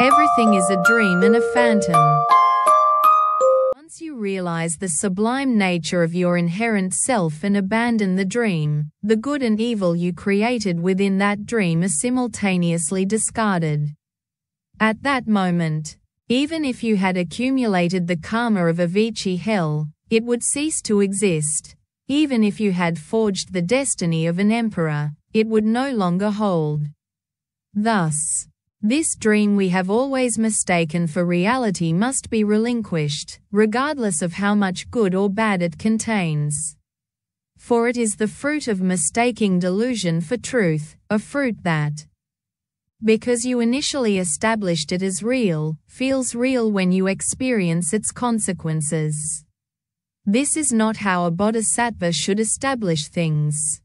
Everything is a dream and a phantom. Once you realize the sublime nature of your inherent self and abandon the dream, the good and evil you created within that dream are simultaneously discarded. At that moment, even if you had accumulated the karma of Avicii hell, it would cease to exist. Even if you had forged the destiny of an emperor, it would no longer hold. Thus, this dream we have always mistaken for reality must be relinquished, regardless of how much good or bad it contains. For it is the fruit of mistaking delusion for truth, a fruit that, because you initially established it as real, feels real when you experience its consequences. This is not how a bodhisattva should establish things.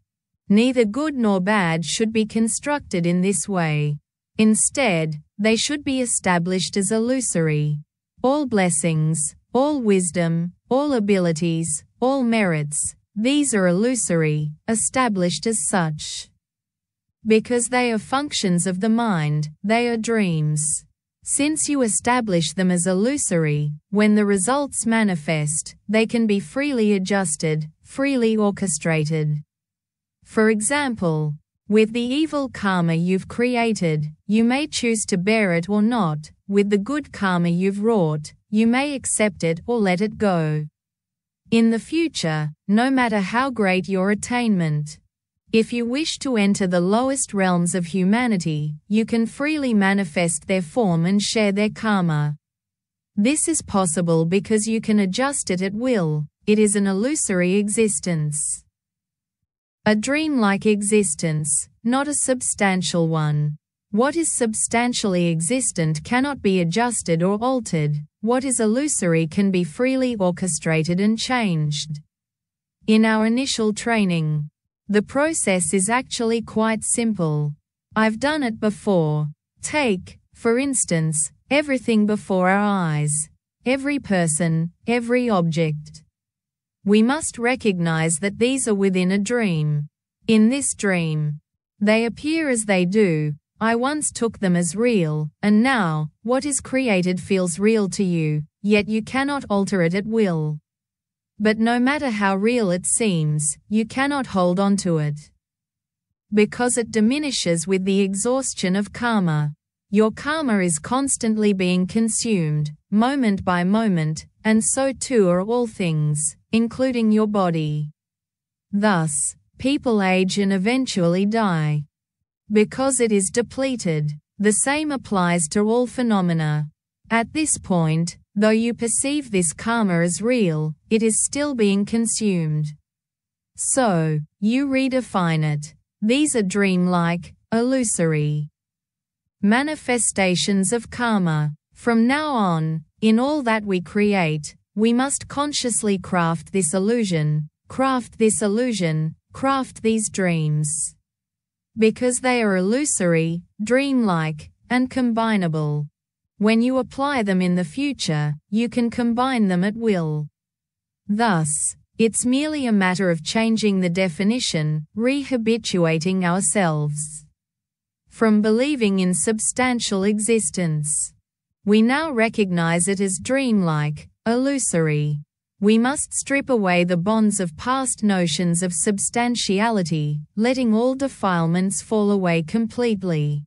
Neither good nor bad should be constructed in this way. Instead, they should be established as illusory. All blessings, all wisdom, all abilities, all merits, these are illusory, established as such. Because they are functions of the mind, they are dreams. Since you establish them as illusory, when the results manifest, they can be freely adjusted, freely orchestrated. For example, with the evil karma you've created, you may choose to bear it or not. With the good karma you've wrought, you may accept it or let it go. In the future, no matter how great your attainment, if you wish to enter the lowest realms of humanity, you can freely manifest their form and share their karma. This is possible because you can adjust it at will. It is an illusory existence. A dreamlike existence, not a substantial one. What is substantially existent cannot be adjusted or altered. What is illusory can be freely orchestrated and changed. In our initial training, the process is actually quite simple. I've done it before. Take, for instance, everything before our eyes. Every person, every object. We must recognize that these are within a dream. In this dream, they appear as they do. I once took them as real, and now, what is created feels real to you, yet you cannot alter it at will. But no matter how real it seems, you cannot hold on to it. Because it diminishes with the exhaustion of karma. Your karma is constantly being consumed, moment by moment, and so too are all things, including your body. Thus, people age and eventually die. Because it is depleted. The same applies to all phenomena. At this point, though you perceive this karma as real, it is still being consumed. So, you redefine it. These are dreamlike, illusory manifestations of karma. From now on, in all that we create, we must consciously craft this illusion, craft this illusion, craft these dreams. Because they are illusory, dreamlike, and combinable. When you apply them in the future, you can combine them at will. Thus, it's merely a matter of changing the definition, rehabituating ourselves from believing in substantial existence. We now recognize it as dreamlike, illusory. We must strip away the bonds of past notions of substantiality, letting all defilements fall away completely.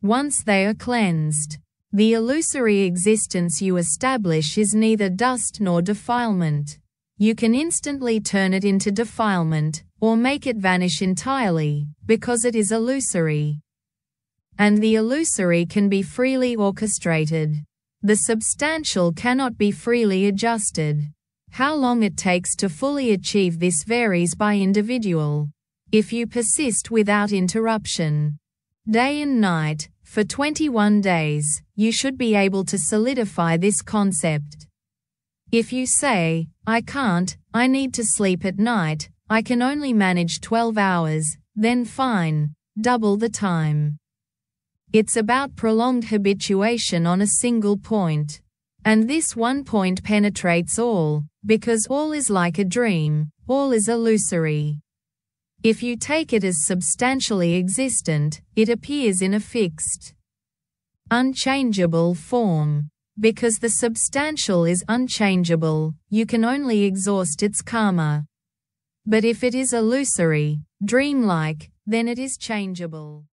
Once they are cleansed, the illusory existence you establish is neither dust nor defilement. You can instantly turn it into defilement, or make it vanish entirely, because it is illusory. And the illusory can be freely orchestrated. The substantial cannot be freely adjusted. How long it takes to fully achieve this varies by individual. If you persist without interruption, day and night, for 21 days, you should be able to solidify this concept. If you say, I can't, I need to sleep at night, I can only manage 12 hours, then fine, double the time. It's about prolonged habituation on a single point. And this one point penetrates all, because all is like a dream, all is illusory. If you take it as substantially existent, it appears in a fixed, unchangeable form. Because the substantial is unchangeable, you can only exhaust its karma. But if it is illusory, dreamlike, then it is changeable.